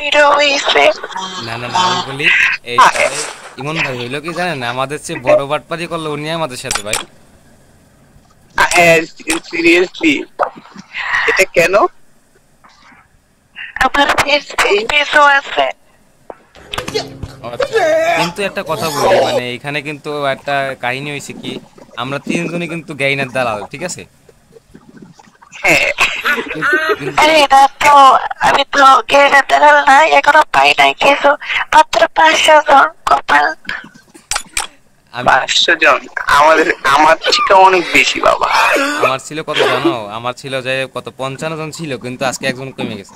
Video হইছে। না না না, আমি বলি এই তাহলে ইমন ভাই হইলো কি জানেন, আমাদের চেয়ে বড় বাটপারি করলো উনি আমাদের সাথে ভাই। হ্যাঁ, সিরিয়াসলি এটা কেন? আমার ফেসবুক এই পেজও আছে। আচ্ছা, কিন্তু একটা কথা বলি, মানে এখানে কিন্তু একটা কাহিনী হয়েছে কি, আমরা তিনজনই কিন্তু গাইনার দালাল, ঠিক আছে? হ্যাঁ, কিন্তু আরে না তো, আমি তো গেড়ে দাঁড়াল না, এখনো পাই নাই কিছু, মাত্র 500 জন কপাল। আমি 500 জন? আমার থেকে অনেক বেশি বাবা। আমার ছিল কত জানো, আমার ছিল যে কত 55 জন ছিল, কিন্তু আজকে একজন কমে গেছে।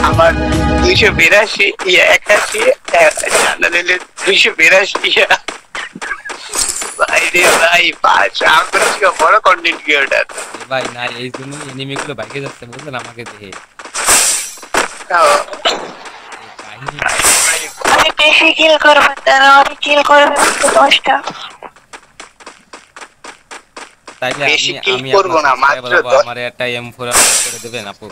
আমার 282, 81, জানালে 282। ভাই রে ভাই, আমার থেকে বড় কন্টেন্ট ক্রিয়েটার। এ ভাই না, এই জন্যই এনিমি গুলো বাইকে যাচ্ছে বুঝলেন আমাকে দেখে। এই কাহিনী আমি বেশি কিল করবো, তারা অনেক কিল করবে 10টা। তাইলে বেশি আমি কিল আমি করবো আপনার না, সাবস্ক্রাইবার মাত্র হবো, 10। আমার একটা M4 করে দেবেন আপু?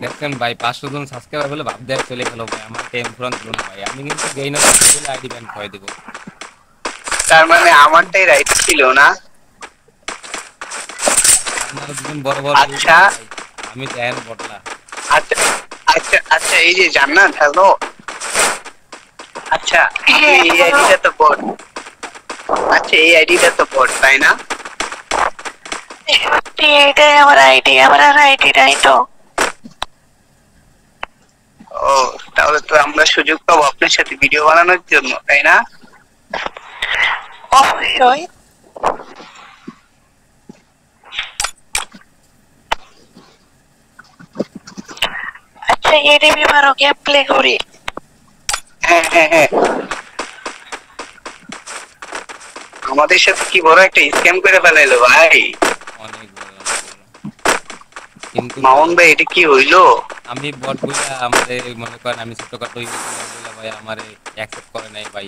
দেখছেন ভাই, 500 জন সাবস্ক্রাইবার বলে ভাব দেয় চলে গেল ভাই, আমার M4 দিল না ভাই, আমি কিন্তু গেইনার বলে আইডি ব্যান করে দেব। তার মানে আমারটাই রাইট ছিল না? আপনারা দুজন বড় বড় আচ্ছা ইউটিউবার ভাই, আমি দেন বটলা। আচ্ছা আচ্ছা আচ্ছা, এই যে জান্নাত, হ্যালো। আচ্ছা, আপনি হ্যাঁ, এই বলো। আইডিটা তো বট। আচ্ছা, এই আইডিটা তো বট, তাই না? সত্যি এটাই আমার আইডি, আমার আর আইডি নাই তো। ও, তাহলে তো আমরা সুযোগ পাবো আপনার সাথে ভিডিও বানানোর জন্য, তাই না? অবশ্যই। আচ্ছা, এনিমি মারো, গেম প্লে করি। হ্যাঁ হ্যাঁ হ্যাঁ, আমাদের সাথে কি বড় একটা স্ক্যাম করে ফেলাইলো ভাই। অনেক বড় অনেক বড়। কিন্তু ভাই মামুন ভাই, এটা কি হইলো? আমি বট বইলা আমাদের মনে করেন আমি ছোটখাটো ইউটিউবার বইলা ভাই আমারে অ্যাকসেপ্ট করে নাই ভাই,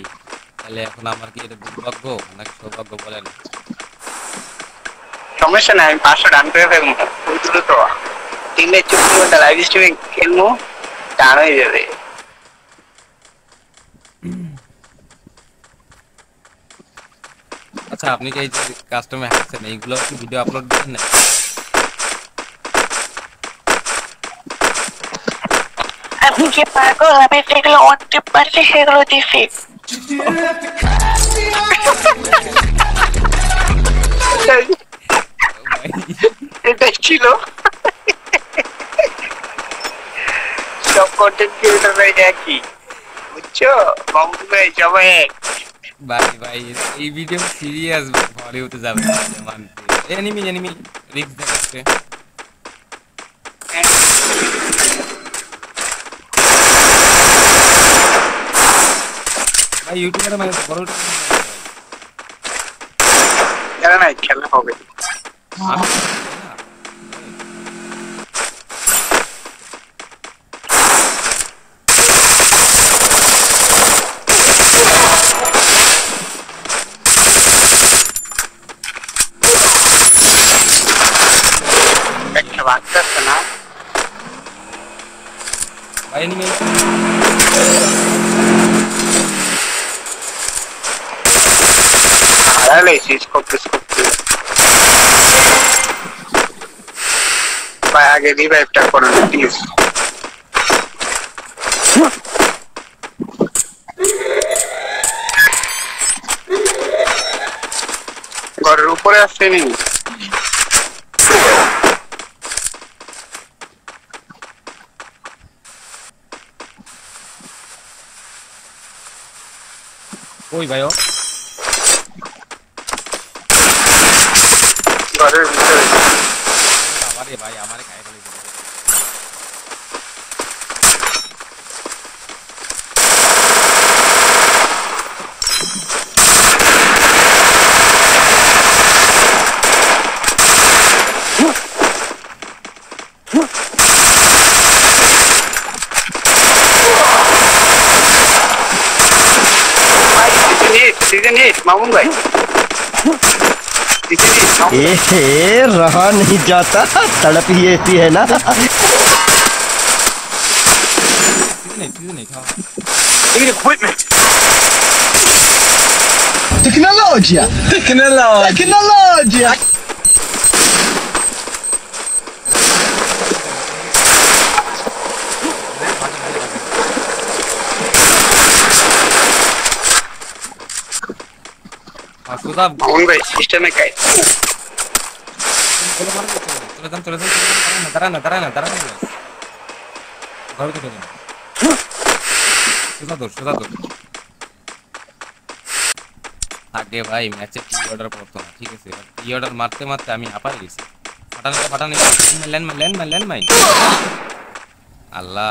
তাহলে এখন আমার কি এটা দুর্ভাগ্য নাকি সৌভাগ্য বলেন? সমস্যা নাই, আমি 500 ডান করে ফেলবো খুব দ্রুত। 3 থেকে 4 ঘন্টা লাইভ স্ট্রিমে খেলবো, ডান হয়ে যাবে। আচ্ছা, আপনি যে এই যে কাস্টমার হাঁটছেন এইগুলো কি ভিডিও আপলোড দিচ্ছেন না? আমি কি পাগল? আমি যেগুলো অন টিপ মারছি সেগুলো দিছি। ভাই এটাই ছিল। সব কন্টেন্ট ক্রিয়েটররা একই, বুঝছো মামুন ভাই, সবাই এক। ভাই ভাই এই ভিডিও সিরিয়াস ঘরে হতে যাবে না, মানতে এনিমি এনিমি রিস্ক দেখাচ্ছে। ভাই ইউটিউবারে মানে বড় ইউটিউবার ভাই, জানা নাই, খেলা হবে। আমি একটা বাচ্চা আছে না? ভাই এনিমি হারালে শেষ করতে করতে। ভাই আগে রিভাইভটা করুন প্লিজ। ঘরের উপরে আসছে নি? ওই ভাই ও ঘরের ভিতরে। বাবারে ভাই আমারে খাই ফেলেছে। ভাই, सीजन 8 मामून भाई सीजन 8 मामून ए रहा नहीं जाता, तड़प ही ऐसी है ना। सीजन नहीं खाओ need equipment टेक्नोलॉजिया टेक्नोलॉजिया। सुधा मामून भाई सिस्टम में काय चलो नजरा घर के सुधा दो আগে ভাই ম্যাচে কি অর্ডার করতো না, ঠিক আছে কি অর্ডার মারতে মারতে আমি হাঁপাই গেছি। ফাটানো ল্যান্ড মাই আল্লাহ